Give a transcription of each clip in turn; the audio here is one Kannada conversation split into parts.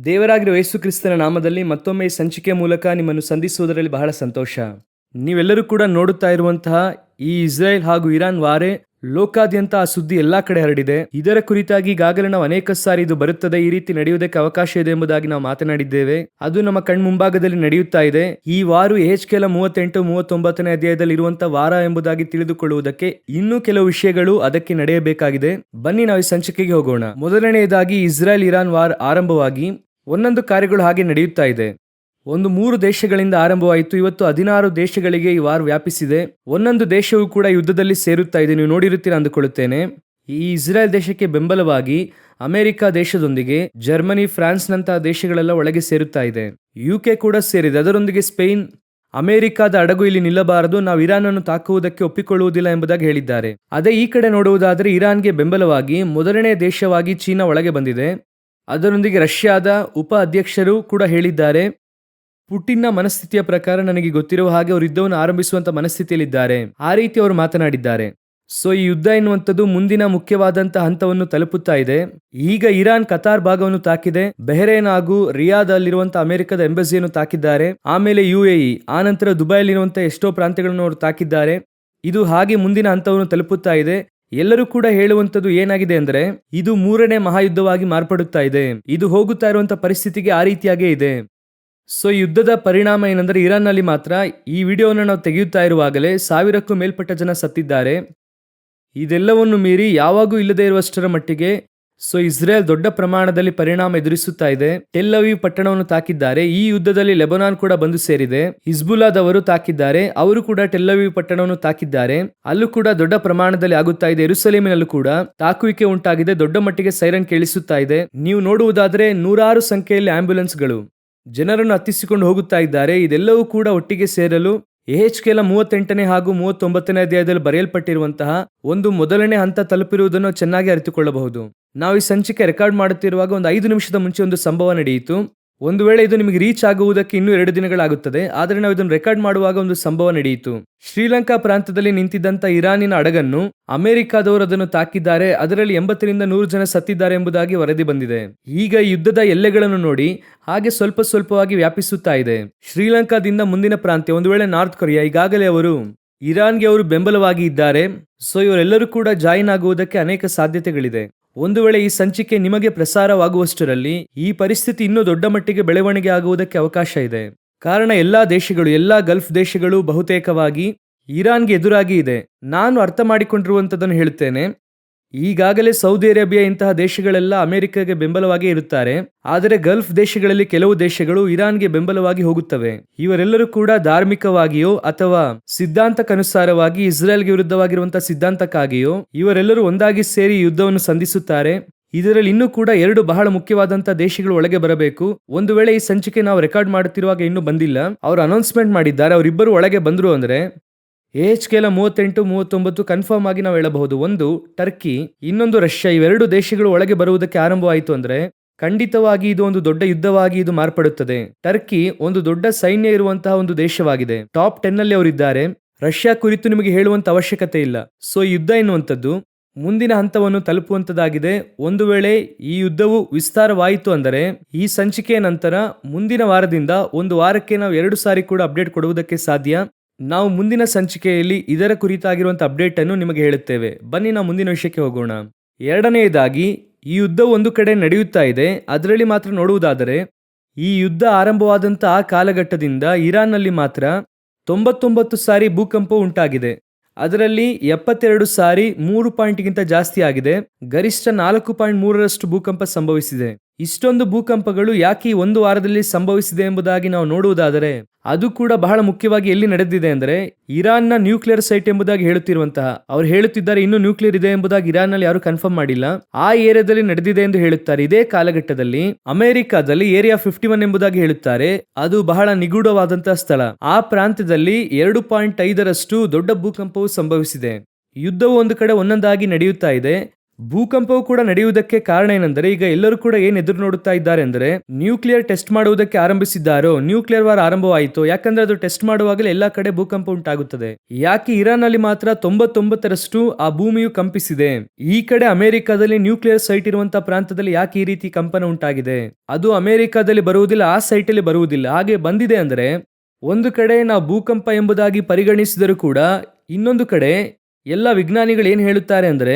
ದೇವರಾಗಿರುವ ಯೇಸು ಕ್ರಿಸ್ತನ ನಾಮದಲ್ಲಿ ಮತ್ತೊಮ್ಮೆ ಈ ಸಂಚಿಕೆ ಮೂಲಕ ನಿಮ್ಮನ್ನು ಸಂಧಿಸುವುದರಲ್ಲಿ ಬಹಳ ಸಂತೋಷ. ನೀವೆಲ್ಲರೂ ಕೂಡ ನೋಡುತ್ತಾ ಇರುವಂತಹ ಈ ಇಸ್ರೇಲ್ ಹಾಗೂ ಇರಾನ್ ವಾರೆ ಲೋಕಾದ್ಯಂತ ಆ ಸುದ್ದಿ ಎಲ್ಲಾ ಕಡೆ ಹರಡಿದೆ. ಇದರ ಕುರಿತಾಗಿ ಈಗಾಗಲೇ ನಾವು ಅನೇಕ ಸಾರಿ ಇದು ಬರುತ್ತದೆ, ಈ ರೀತಿ ನಡೆಯುವುದಕ್ಕೆ ಅವಕಾಶ ಇದೆ ಎಂಬುದಾಗಿ ನಾವು ಮಾತನಾಡಿದ್ದೇವೆ. ಅದು ನಮ್ಮ ಕಣ್ಮುಂಭಾಗದಲ್ಲಿ ನಡೆಯುತ್ತಾ ಇದೆ. ಈ ವಾರ ಯೆಹೆಜ್ಕೇಲ 38-39 ಅಧ್ಯಾಯದಲ್ಲಿ ಇರುವಂತಹ ವಾರ ಎಂಬುದಾಗಿ ತಿಳಿದುಕೊಳ್ಳುವುದಕ್ಕೆ ಇನ್ನೂ ಕೆಲವು ವಿಷಯಗಳು ಅದಕ್ಕೆ ನಡೆಯಬೇಕಾಗಿದೆ. ಬನ್ನಿ ನಾವು ಈ ಸಂಚಿಕೆಗೆ ಹೋಗೋಣ. ಮೊದಲನೆಯದಾಗಿ ಇಸ್ರೇಲ್ ಇರಾನ್ ವಾರ್ ಆರಂಭವಾಗಿ ಒಂದೊಂದು ಕಾರ್ಯಗಳು ಹಾಗೆ ನಡೆಯುತ್ತಾ ಇದೆ. 3 ದೇಶಗಳಿಂದ ಆರಂಭವಾಯಿತು. ಇವತ್ತು 16 ದೇಶಗಳಿಗೆ ಈ ವಾರ್ ವ್ಯಾಪಿಸಿದೆ. ಒಂದೊಂದು ದೇಶವೂ ಕೂಡ ಯುದ್ಧದಲ್ಲಿ ಸೇರುತ್ತಾ ಇದೆ. ನೀವು ನೋಡಿರುತ್ತೀರಾ ಅಂದುಕೊಳ್ಳುತ್ತೇನೆ. ಈ ಇಸ್ರೇಲ್ ದೇಶಕ್ಕೆ ಬೆಂಬಲವಾಗಿ ಅಮೆರಿಕ ದೇಶದೊಂದಿಗೆ ಜರ್ಮನಿ, ಫ್ರಾನ್ಸ್ ನಂತಹ ದೇಶಗಳೆಲ್ಲ ಒಳಗೆ ಸೇರುತ್ತಾ ಇದೆ. UK ಕೂಡ ಸೇರಿದೆ. ಅದರೊಂದಿಗೆ ಸ್ಪೇನ್, ಅಮೆರಿಕದ ಹಡಗು ಇಲ್ಲಿ ನಿಲ್ಲಬಾರದು, ನಾವು ಇರಾನ್ ಅನ್ನು ತಾಕುವುದಕ್ಕೆ ಒಪ್ಪಿಕೊಳ್ಳುವುದಿಲ್ಲ ಎಂಬುದಾಗಿ ಹೇಳಿದ್ದಾರೆ. ಅದೇ ಈ ಕಡೆ ನೋಡುವುದಾದರೆ ಇರಾನ್ಗೆ ಬೆಂಬಲವಾಗಿ ಮೊದಲನೇ ದೇಶವಾಗಿ ಚೀನಾ ಒಳಗೆ ಬಂದಿದೆ. ಅದರೊಂದಿಗೆ ರಷ್ಯಾದ ಉಪ ಅಧ್ಯಕ್ಷರು ಕೂಡ ಹೇಳಿದ್ದಾರೆ, ಪುಟಿನ್ನ ಮನಸ್ಥಿತಿಯ ಪ್ರಕಾರ ನನಗೆ ಗೊತ್ತಿರುವ ಹಾಗೆ ಅವರು ಯುದ್ಧವನ್ನು ಆರಂಭಿಸುವಂತ ಮನಸ್ಥಿತಿಯಲ್ಲಿದ್ದಾರೆ. ಆ ರೀತಿ ಅವರು ಮಾತನಾಡಿದ್ದಾರೆ. ಸೊ ಈ ಯುದ್ಧ ಎನ್ನುವಂಥದ್ದು ಮುಂದಿನ ಮುಖ್ಯವಾದಂತಹ ಹಂತವನ್ನು ತಲುಪುತ್ತಾ ಇದೆ. ಈಗ ಇರಾನ್ ಕತಾರ್ ಭಾಗವನ್ನು ತಾಕಿದೆ. ಬೆಹರೇನ್ ಹಾಗೂ ರಿಯಾದ್ ಅಲ್ಲಿರುವಂತಹ ಅಮೆರಿಕದ ಎಂಬಸಿಯನ್ನು ತಾಕಿದ್ದಾರೆ. ಆಮೇಲೆ UAE, ಆ ನಂತರ ದುಬೈಲಿರುವಂತಹ ಎಷ್ಟೋ ಪ್ರಾಂತ್ಯಗಳನ್ನು ಅವರು ತಾಕಿದ್ದಾರೆ. ಇದು ಹಾಗೆ ಮುಂದಿನ ಹಂತವನ್ನು ತಲುಪುತ್ತಾ ಇದೆ. ಎಲ್ಲರೂ ಕೂಡ ಹೇಳುವಂಥದ್ದು ಏನಾಗಿದೆ ಅಂದ್ರೆ ಇದು 3ನೇ ಮಹಾಯುದ್ಧವಾಗಿ ಮಾರ್ಪಡುತ್ತಾ ಇದೆ. ಇದು ಹೋಗುತ್ತಾ ಇರುವಂತಹ ಪರಿಸ್ಥಿತಿಗೆ ಆ ರೀತಿಯಾಗೇ ಇದೆ. ಸೊ ಯುದ್ಧದ ಪರಿಣಾಮ ಏನಂದ್ರೆ ಇರಾನ್ ನಲ್ಲಿ ಮಾತ್ರ ಈ ವಿಡಿಯೋವನ್ನು ನಾವು ತೆಗೆಯುತ್ತಾ ಇರುವಾಗಲೇ 1000ಕ್ಕೂ ಮೇಲ್ಪಟ್ಟ ಜನ ಸತ್ತಿದ್ದಾರೆ. ಇದೆಲ್ಲವನ್ನು ಮೀರಿ ಯಾವಾಗೂ ಇಲ್ಲದೆ ಇರುವಷ್ಟರ ಮಟ್ಟಿಗೆ ಇಸ್ರೇಲ್ ದೊಡ್ಡ ಪ್ರಮಾಣದಲ್ಲಿ ಪರಿಣಾಮ ಎದುರಿಸುತ್ತಾ ಇದೆ. ಟೆಲ್ ಅವೀವ್ ಪಟ್ಟಣವನ್ನು ತಾಕಿದ್ದಾರೆ. ಈ ಯುದ್ಧದಲ್ಲಿ ಲೆಬನಾನ್ ಕೂಡ ಬಂದು ಸೇರಿದೆ. ಹಿಜ್ಬುಲ್ಲಾದವರು ತಾಕಿದ್ದಾರೆ. ಅವರು ಕೂಡ ಟೆಲ್ ಅವೀವ್ ಪಟ್ಟಣವನ್ನು ತಾಕಿದ್ದಾರೆ. ಅಲ್ಲೂ ಕೂಡ ದೊಡ್ಡ ಪ್ರಮಾಣದಲ್ಲಿ ಆಗುತ್ತಾ ಇದೆ. ಯೆರೂಸಲೇಮಿನಲ್ಲೂ ಕೂಡ ತಾಕುವಿಕೆ ಉಂಟಾಗಿದೆ. ದೊಡ್ಡ ಮಟ್ಟಿಗೆ ಸೈರನ್ ಕೇಳಿಸುತ್ತಾ ಇದೆ. ನೀವು ನೋಡುವುದಾದರೆ ನೂರಾರು ಸಂಖ್ಯೆಯಲ್ಲಿ ಆಂಬ್ಯುಲೆನ್ಸ್ಗಳು ಜನರನ್ನು ಹತ್ತಿಸಿಕೊಂಡು ಹೋಗುತ್ತಾ ಇದ್ದಾರೆ. ಇದೆಲ್ಲವೂ ಕೂಡ ಒಟ್ಟಿಗೆ ಸೇರಲು ಯೆಹೆಜ್ಕೇಲ 38ನೇ ಹಾಗೂ 39ನೇ ಅಧ್ಯಾಯದಲ್ಲಿ ಬರೆಯಲ್ಪಟ್ಟಿರುವಂತಹ ಒಂದು ಮೊದಲನೇ ಹಂತ ತಲುಪಿರುವುದನ್ನು ಚೆನ್ನಾಗಿ ಅರಿತುಕೊಳ್ಳಬಹುದು. ನಾವು ಈ ಸಂಚಿಕೆ ರೆಕಾರ್ಡ್ ಮಾಡುತ್ತಿರುವಾಗ ಒಂದು 5 ನಿಮಿಷದ ಮುಂಚೆ ಒಂದು ಸಂಭವ ನಡೆಯಿತು. ಒಂದು ವೇಳೆ ಇದು ನಿಮಗೆ ರೀಚ್ ಆಗುವುದಕ್ಕೆ ಇನ್ನೂ 2 ದಿನಗಳಾಗುತ್ತದೆ. ಆದರೆ ನಾವು ಇದನ್ನು ರೆಕಾರ್ಡ್ ಮಾಡುವಾಗ ಒಂದು ಸಂಭವ ನಡೆಯಿತು. ಶ್ರೀಲಂಕಾ ಪ್ರಾಂತದಲ್ಲಿ ನಿಂತಿದ್ದಂತ ಇರಾನಿನ ಹಡಗನ್ನು ಅಮೆರಿಕಾದವರು ಅದನ್ನು ತಾಕಿದ್ದಾರೆ. ಅದರಲ್ಲಿ 80ರಿಂದ 100 ಜನ ಸತ್ತಿದ್ದಾರೆ ಎಂಬುದಾಗಿ ವರದಿ ಬಂದಿದೆ. ಈಗ ಈ ಯುದ್ಧದ ಎಲ್ಲೆಗಳನ್ನು ನೋಡಿ ಹಾಗೆ ಸ್ವಲ್ಪ ಸ್ವಲ್ಪವಾಗಿ ವ್ಯಾಪಿಸುತ್ತಾ ಇದೆ. ಶ್ರೀಲಂಕಾದಿಂದ ಮುಂದಿನ ಪ್ರಾಂತ್ಯ, ಒಂದು ವೇಳೆ ನಾರ್ತ್ ಕೊರಿಯಾ, ಈಗಾಗಲೇ ಅವರು ಇರಾನ್ಗೆ ಅವರು ಬೆಂಬಲವಾಗಿ ಇದ್ದಾರೆ. ಸೊ ಇವರೆಲ್ಲರೂ ಕೂಡ ಜಾಯಿನ್ ಆಗುವುದಕ್ಕೆ ಅನೇಕ ಸಾಧ್ಯತೆಗಳಿದೆ. ಒಂದು ವೇಳೆ ಈ ಸಂಚಿಕೆ ನಿಮಗೆ ಪ್ರಸಾರವಾಗುವಷ್ಟರಲ್ಲಿ ಈ ಪರಿಸ್ಥಿತಿ ಇನ್ನೂ ದೊಡ್ಡ ಮಟ್ಟಿಗೆ ಬೆಳವಣಿಗೆ ಆಗುವುದಕ್ಕೆ ಅವಕಾಶ ಇದೆ. ಕಾರಣ ಎಲ್ಲಾ ದೇಶಗಳು, ಎಲ್ಲಾ ಗಲ್ಫ್ ದೇಶಗಳು ಬಹುತೇಕವಾಗಿ ಇರಾನ್ಗೆ ಎದುರಾಗಿ ಇದೆ. ನಾನು ಅರ್ಥ ಮಾಡಿಕೊಂಡಿರುವಂತದ್ದನ್ನು ಹೇಳುತ್ತೇನೆ. ಈಗಾಗಲೇ ಸೌದಿ ಅರೇಬಿಯಾ ಇಂತಹ ದೇಶಗಳೆಲ್ಲ ಅಮೆರಿಕಗೆ ಬೆಂಬಲವಾಗಿ ಇರುತ್ತಾರೆ. ಆದರೆ ಗಲ್ಫ್ ದೇಶಗಳಲ್ಲಿ ಕೆಲವು ದೇಶಗಳು ಇರಾನ್ಗೆ ಬೆಂಬಲವಾಗಿ ಹೋಗುತ್ತವೆ. ಇವರೆಲ್ಲರೂ ಕೂಡ ಧಾರ್ಮಿಕವಾಗಿಯೋ ಅಥವಾ ಸಿದ್ಧಾಂತಕ್ಕನುಸಾರವಾಗಿ ಇಸ್ರೇಲ್ಗೆ ವಿರುದ್ಧವಾಗಿರುವಂತಹ ಸಿದ್ಧಾಂತಕ್ಕಾಗಿಯೋ ಇವರೆಲ್ಲರೂ ಒಂದಾಗಿ ಸೇರಿ ಯುದ್ಧವನ್ನು ಸಂಧಿಸುತ್ತಾರೆ. ಇದರಲ್ಲಿ ಇನ್ನೂ ಕೂಡ 2 ಬಹಳ ಮುಖ್ಯವಾದಂತಹ ದೇಶಗಳು ಒಳಗೆ ಬರಬೇಕು. ಒಂದು ವೇಳೆ ಈ ಸಂಚಿಕೆ ನಾವು ರೆಕಾರ್ಡ್ ಮಾಡುತ್ತಿರುವಾಗ ಇನ್ನೂ ಬಂದಿಲ್ಲ, ಅವರು ಅನೌನ್ಸ್ಮೆಂಟ್ ಮಾಡಿದ್ದಾರೆ. ಅವರಿಬ್ಬರು ಒಳಗೆ ಬಂದ್ರು ಅಂದ್ರೆ ಯೆಹೆಜ್ಕೇಲ 38-39 ಕನ್ಫರ್ಮ್ ಆಗಿ ನಾವು ಹೇಳಬಹುದು. ಒಂದು ಟರ್ಕಿ, ಇನ್ನೊಂದು ರಷ್ಯಾ. ಇವೆರಡು ದೇಶಗಳು ಒಳಗೆ ಬರುವುದಕ್ಕೆ ಆರಂಭವಾಯಿತು ಅಂದ್ರೆ ಖಂಡಿತವಾಗಿ ಇದು ಒಂದು ದೊಡ್ಡ ಯುದ್ಧವಾಗಿ ಇದು ಮಾರ್ಪಡುತ್ತದೆ. ಟರ್ಕಿ ಒಂದು ದೊಡ್ಡ ಸೈನ್ಯ ಇರುವಂತಹ ಒಂದು ದೇಶವಾಗಿದೆ. ಟಾಪ್ 10 ನಲ್ಲಿ ಅವರಿದ್ದಾರೆ. ರಷ್ಯಾ ಕುರಿತು ನಿಮಗೆ ಹೇಳುವಂತ ಅವಶ್ಯಕತೆ ಇಲ್ಲ. ಸೊ ಯುದ್ಧ ಎನ್ನುವಂಥದ್ದು ಮುಂದಿನ ಹಂತವನ್ನು ತಲುಪುವಂತದ್ದಾಗಿದೆ. ಒಂದು ವೇಳೆ ಈ ಯುದ್ಧವು ವಿಸ್ತಾರವಾಯಿತು ಅಂದರೆ ಈ ಸಂಚಿಕೆಯ ನಂತರ ಮುಂದಿನ ವಾರದಿಂದ ಒಂದು ವಾರಕ್ಕೆ ನಾವು 2 ಸಾರಿ ಕೂಡ ಅಪ್ಡೇಟ್ ಕೊಡುವುದಕ್ಕೆ ಸಾಧ್ಯ. ನಾವು ಮುಂದಿನ ಸಂಚಿಕೆಯಲ್ಲಿ ಇದರ ಕುರಿತಾಗಿರುವಂಥ ಅಪ್ಡೇಟ್ ಅನ್ನು ನಿಮಗೆ ಹೇಳುತ್ತೇವೆ. ಬನ್ನಿ ನಾವು ಮುಂದಿನ ವಿಷಯಕ್ಕೆ ಹೋಗೋಣ. ಎರಡನೆಯದಾಗಿ ಈ ಯುದ್ಧ ಒಂದು ಕಡೆ ನಡೆಯುತ್ತಾ ಇದೆ. ಅದರಲ್ಲಿ ಮಾತ್ರ ನೋಡುವುದಾದರೆ ಈ ಯುದ್ಧ ಆರಂಭವಾದಂಥ ಆ ಕಾಲಘಟ್ಟದಿಂದ ಇರಾನ್ನಲ್ಲಿ ಮಾತ್ರ 99 ಸಾರಿ ಭೂಕಂಪ ಉಂಟಾಗಿದೆ. ಅದರಲ್ಲಿ 72 ಸಾರಿ 3 ಪಾಯಿಂಟ್ಗಿಂತ ಜಾಸ್ತಿ ಆಗಿದೆ. ಗರಿಷ್ಠ 4.3ರಷ್ಟು ಭೂಕಂಪ ಸಂಭವಿಸಿದೆ. ಇಷ್ಟೊಂದು ಭೂಕಂಪಗಳು ಯಾಕೆ ಒಂದು ವಾರದಲ್ಲಿ ಸಂಭವಿಸಿದೆ ಎಂಬುದಾಗಿ ನಾವು ನೋಡುವುದಾದರೆ ಅದು ಕೂಡ ಬಹಳ ಮುಖ್ಯವಾಗಿ ಎಲ್ಲಿ ನಡೆದಿದೆ ಅಂದರೆ ಇರಾನ್ನ ನ್ಯೂಕ್ಲಿಯರ್ ಸೈಟ್ ಎಂಬುದಾಗಿ ಹೇಳುತ್ತಿರುವಂತಹ, ಅವ್ರು ಹೇಳುತ್ತಿದ್ದಾರೆ ಇನ್ನೂ ನ್ಯೂಕ್ಲಿಯರ್ ಇದೆ ಎಂಬುದಾಗಿ ಇರಾನ್ನಲ್ಲಿ ಯಾರು ಕನ್ಫರ್ಮ್ ಮಾಡಿಲ್ಲ. ಆ ಏರಿಯಾದಲ್ಲಿ ನಡೆದಿದೆ ಎಂದು ಹೇಳುತ್ತಾರೆ. ಇದೇ ಕಾಲಘಟ್ಟದಲ್ಲಿ ಅಮೆರಿಕಾದಲ್ಲಿ ಏರಿಯಾ 51 ಎಂಬುದಾಗಿ ಹೇಳುತ್ತಾರೆ. ಅದು ಬಹಳ ನಿಗೂಢವಾದಂತಹ ಸ್ಥಳ. ಆ ಪ್ರಾಂತ್ಯದಲ್ಲಿ 2.5ರಷ್ಟು ದೊಡ್ಡ ಭೂಕಂಪವು ಸಂಭವಿಸಿದೆ. ಯುದ್ಧವು ಒಂದು ಕಡೆ ಒಂದೊಂದಾಗಿ ನಡೆಯುತ್ತಾ ಇದೆ. ಭೂಕಂಪವು ಕೂಡ ನಡೆಯುವುದಕ್ಕೆ ಕಾರಣ ಏನೆಂದರೆ ಈಗ ಎಲ್ಲರೂ ಕೂಡ ಏನ್ ಎದುರು ನೋಡುತ್ತಾ ಇದ್ದಾರೆ ಅಂದರೆ ನ್ಯೂಕ್ಲಿಯರ್ ಟೆಸ್ಟ್ ಮಾಡುವುದಕ್ಕೆ ಆರಂಭಿಸಿದ್ದಾರೋ, ನ್ಯೂಕ್ಲಿಯರ್ ವಾರ್ ಆರಂಭವಾಯಿತು. ಯಾಕಂದ್ರೆ ಅದು ಟೆಸ್ಟ್ ಮಾಡುವಾಗಲೇ ಎಲ್ಲಾ ಕಡೆ ಭೂಕಂಪ ಉಂಟಾಗುತ್ತದೆ. ಯಾಕೆ ಇರಾನ್ ಅಲ್ಲಿ ಮಾತ್ರ 99% ಆ ಭೂಮಿಯು ಕಂಪಿಸಿದೆ? ಈ ಕಡೆ ಅಮೆರಿಕಾದಲ್ಲಿ ನ್ಯೂಕ್ಲಿಯರ್ ಸೈಟ್ ಇರುವಂತಹ ಪ್ರಾಂತದಲ್ಲಿ ಯಾಕೆ ಈ ರೀತಿ ಕಂಪನ ಉಂಟಾಗಿದೆ? ಅದು ಅಮೆರಿಕಾದಲ್ಲಿ ಬರುವುದಿಲ್ಲ, ಆ ಸೈಟ್ ಅಲ್ಲಿ ಬರುವುದಿಲ್ಲ. ಹಾಗೆ ಬಂದಿದೆ ಅಂದ್ರೆ ಒಂದು ಕಡೆ ನಾವು ಭೂಕಂಪ ಎಂಬುದಾಗಿ ಪರಿಗಣಿಸಿದರೂ ಕೂಡ ಇನ್ನೊಂದು ಕಡೆ ಎಲ್ಲ ವಿಜ್ಞಾನಿಗಳು ಏನ್ ಹೇಳುತ್ತಾರೆ ಅಂದ್ರೆ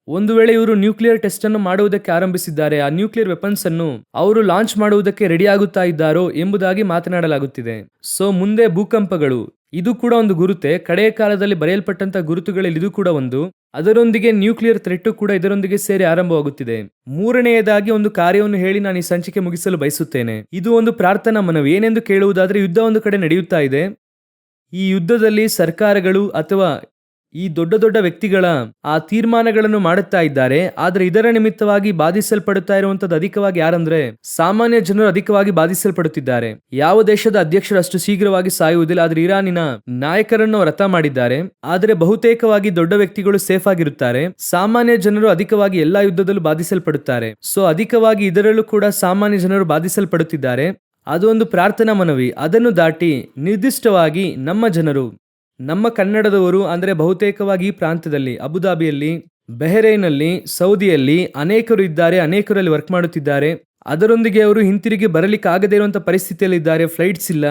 ಒಂದು ವೇಳೆ ಇವರು ನ್ಯೂಕ್ಲಿಯರ್ ಟೆಸ್ಟ್ ಅನ್ನು ಮಾಡುವುದಕ್ಕೆ ಆರಂಭಿಸಿದ್ದಾರೆ, ಆ ನ್ಯೂಕ್ಲಿಯರ್ ವೆಪನ್ಸ್ ಅನ್ನು ಅವರು ಲಾಂಚ್ ಮಾಡುವುದಕ್ಕೆ ರೆಡಿ ಆಗುತ್ತಾ ಇದ್ದಾರೋ ಎಂಬುದಾಗಿ ಮಾತನಾಡಲಾಗುತ್ತಿದೆ. ಸೊ ಮುಂದೆ ಭೂಕಂಪಗಳು ಇದು ಕೂಡ ಒಂದು ಗುರುತೆ, ಕಡೆಯ ಕಾಲದಲ್ಲಿ ಬರೆಯಲ್ಪಟ್ಟಂತ ಗುರುತುಗಳಲ್ಲಿ ಇದು ಕೂಡ ಒಂದು. ಅದರೊಂದಿಗೆ ನ್ಯೂಕ್ಲಿಯರ್ ಥ್ರೆಟ್ ಕೂಡ ಇದರೊಂದಿಗೆ ಸೇರಿ ಆರಂಭವಾಗುತ್ತಿದೆ. ಮೂರನೆಯದಾಗಿ ಒಂದು ಕಾರ್ಯವನ್ನು ಹೇಳಿ ನಾನು ಈ ಸಂಚಿಕೆ ಮುಗಿಸಲು ಬಯಸುತ್ತೇನೆ. ಇದು ಒಂದು ಪ್ರಾರ್ಥನಾ ಮನವಿ. ಏನೆಂದು ಕೇಳುವುದಾದ್ರೆ, ಯುದ್ಧ ಒಂದು ಕಡೆ ನಡೆಯುತ್ತಾ ಇದೆ. ಈ ಯುದ್ಧದಲ್ಲಿ ಸರ್ಕಾರಗಳು ಅಥವಾ ಈ ದೊಡ್ಡ ದೊಡ್ಡ ವ್ಯಕ್ತಿಗಳ ಆ ತೀರ್ಮಾನಗಳನ್ನು ಮಾಡುತ್ತಾ ಇದ್ದಾರೆ. ಆದ್ರೆ ಇದರ ನಿಮಿತ್ತವಾಗಿ ಬಾಧಿಸಲ್ಪಡುತ್ತಾ ಇರುವಂತದ್ದು ಅಧಿಕವಾಗಿ ಯಾರಂದ್ರೆ ಸಾಮಾನ್ಯ ಜನರು ಅಧಿಕವಾಗಿ ಬಾಧಿಸಲ್ಪಡುತ್ತಿದ್ದಾರೆ. ಯಾವ ದೇಶದ ಅಧ್ಯಕ್ಷರು ಅಷ್ಟು ಶೀಘ್ರವಾಗಿ ಸಾಯುವುದಿಲ್ಲ, ಆದ್ರೆ ಇರಾನಿನ ನಾಯಕರನ್ನು ವ್ರತ ಮಾಡಿದ್ದಾರೆ. ಆದರೆ ಬಹುತೇಕವಾಗಿ ದೊಡ್ಡ ವ್ಯಕ್ತಿಗಳು ಸೇಫ್ ಆಗಿರುತ್ತಾರೆ. ಸಾಮಾನ್ಯ ಜನರು ಅಧಿಕವಾಗಿ ಎಲ್ಲಾ ಯುದ್ಧದಲ್ಲೂ ಬಾಧಿಸಲ್ಪಡುತ್ತಾರೆ. ಸೊ ಅಧಿಕವಾಗಿ ಇದರಲ್ಲೂ ಕೂಡ ಸಾಮಾನ್ಯ ಜನರು ಬಾಧಿಸಲ್ಪಡುತ್ತಿದ್ದಾರೆ. ಅದು ಒಂದು ಪ್ರಾರ್ಥನಾ ಮನವಿ. ಅದನ್ನು ದಾಟಿ ನಿರ್ದಿಷ್ಟವಾಗಿ ನಮ್ಮ ಜನರು, ನಮ್ಮ ಕನ್ನಡದವರು ಅಂದ್ರೆ ಬಹುತೇಕವಾಗಿ ಈ ಪ್ರಾಂತ್ಯದಲ್ಲಿ ಅಬುದಾಬಿಯಲ್ಲಿ, ಬೆಹರೇನಲ್ಲಿ, ಸೌದಿಯಲ್ಲಿ ಅನೇಕರು ಇದ್ದಾರೆ. ಅನೇಕರಲ್ಲಿ ವರ್ಕ್ ಮಾಡುತ್ತಿದ್ದಾರೆ. ಅದರೊಂದಿಗೆ ಅವರು ಹಿಂತಿರುಗಿ ಬರಲಿಕ್ಕೆ ಆಗದೇ ಇರುವಂತಹ ಪರಿಸ್ಥಿತಿಯಲ್ಲಿ ಇದ್ದಾರೆ. ಫ್ಲೈಟ್ಸ್ ಇಲ್ಲ,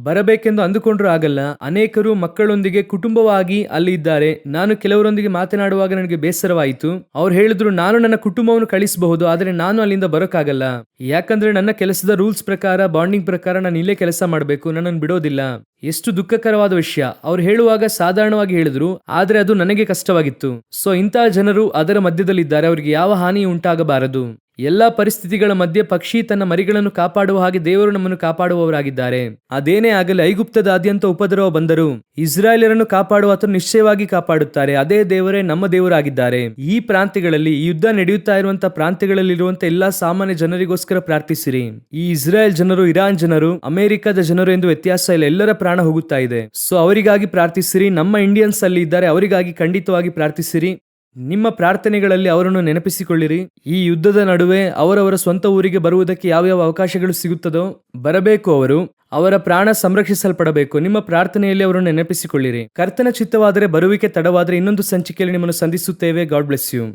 ಬರಬೇಕೆಂದು ಅಂದುಕೊಂಡ್ರೂ ಆಗಲ್ಲ. ಅನೇಕರು ಮಕ್ಕಳೊಂದಿಗೆ ಕುಟುಂಬವಾಗಿ ಅಲ್ಲಿ ಇದ್ದಾರೆ. ನಾನು ಕೆಲವರೊಂದಿಗೆ ಮಾತನಾಡುವಾಗ ನನಗೆ ಬೇಸರವಾಯಿತು. ಅವ್ರು ಹೇಳಿದ್ರು, ನಾನು ನನ್ನ ಕುಟುಂಬವನ್ನು ಕಳಿಸಬಹುದು, ಆದರೆ ನಾನು ಅಲ್ಲಿಂದ ಬರೋಕ್ಕಾಗಲ್ಲ. ಯಾಕಂದ್ರೆ ನನ್ನ ಕೆಲಸದ ರೂಲ್ಸ್ ಪ್ರಕಾರ, ಬಾಂಡಿಂಗ್ ಪ್ರಕಾರ ನಾನು ಇಲ್ಲೇ ಕೆಲಸ ಮಾಡಬೇಕು, ನನ್ನನ್ನು ಬಿಡೋದಿಲ್ಲ. ಎಷ್ಟು ದುಃಖಕರವಾದ ವಿಷಯ. ಅವ್ರು ಹೇಳುವಾಗ ಸಾಧಾರಣವಾಗಿ ಹೇಳಿದ್ರು, ಆದ್ರೆ ಅದು ನನಗೆ ಕಷ್ಟವಾಗಿತ್ತು. ಸೊ ಇಂತಹ ಜನರು ಅದರ ಮಧ್ಯದಲ್ಲಿದ್ದಾರೆ. ಅವರಿಗೆ ಯಾವ ಹಾನಿ ಉಂಟಾಗಬಾರದು. ಎಲ್ಲಾ ಪರಿಸ್ಥಿತಿಗಳ ಮಧ್ಯೆ ಪಕ್ಷಿ ತನ್ನ ಮರಿಗಳನ್ನು ಕಾಪಾಡುವ ಹಾಗೆ ದೇವರು ನಮ್ಮನ್ನು ಕಾಪಾಡುವವರಾಗಿದ್ದಾರೆ. ಅದೇನೇ ಆಗಲಿ, ಐಗುಪ್ತದಾದ್ಯಂತ ಉಪದ್ರವ ಬಂದರು ಇಸ್ರಾಯೇಲರನ್ನು ಕಾಪಾಡುವ ಆತನು ನಿಶ್ಚಯವಾಗಿ ಕಾಪಾಡುತ್ತಾರೆ. ಅದೇ ದೇವರೇ ನಮ್ಮ ದೇವರಾಗಿದ್ದಾರೆ. ಈ ಪ್ರಾಂತ್ಯಗಳಲ್ಲಿ, ಈ ಯುದ್ಧ ನಡೆಯುತ್ತಾ ಇರುವಂತಹ ಪ್ರಾಂತ್ಯಗಳಲ್ಲಿರುವಂತಹ ಎಲ್ಲಾ ಸಾಮಾನ್ಯ ಜನರಿಗೋಸ್ಕರ ಪ್ರಾರ್ಥಿಸಿರಿ. ಈ ಇಸ್ರಾಯೇಲ್ ಜನರು, ಇರಾನ್ ಜನರು, ಅಮೆರಿಕದ ಜನರು ಎಂದು ವ್ಯತ್ಯಾಸ ಇಲ್ಲ. ಎಲ್ಲರ ಪ್ರಾಣ ಹೋಗುತ್ತಾ ಇದೆ. ಸೊ ಅವರಿಗಾಗಿ ಪ್ರಾರ್ಥಿಸಿರಿ. ನಮ್ಮ ಇಂಡಿಯನ್ಸ್ ಅಲ್ಲಿ ಇದ್ದಾರೆ, ಅವರಿಗಾಗಿ ಖಂಡಿತವಾಗಿ ಪ್ರಾರ್ಥಿಸಿರಿ. ನಿಮ್ಮ ಪ್ರಾರ್ಥನೆಗಳಲ್ಲಿ ಅವರನ್ನು ನೆನಪಿಸಿಕೊಳ್ಳಿರಿ. ಈ ಯುದ್ಧದ ನಡುವೆ ಅವರವರ ಸ್ವಂತ ಊರಿಗೆ ಬರುವುದಕ್ಕೆ ಯಾವ್ಯಾವ ಅವಕಾಶಗಳು ಸಿಗುತ್ತದೋ ಬರಬೇಕು. ಅವರ ಪ್ರಾಣ ಸಂರಕ್ಷಿಸಲ್ಪಡಬೇಕು. ನಿಮ್ಮ ಪ್ರಾರ್ಥನೆಯಲ್ಲಿ ಅವರನ್ನು ನೆನಪಿಸಿಕೊಳ್ಳಿರಿ. ಕರ್ತನ ಚಿತ್ತವಾದರೆ, ಬರುವಿಕೆ ತಡವಾದರೆ ಇನ್ನೊಂದು ಸಂಚಿಕೆಯಲ್ಲಿ ನಿಮ್ಮನ್ನು ಸಂಧಿಸುತ್ತೇವೆ. God bless you.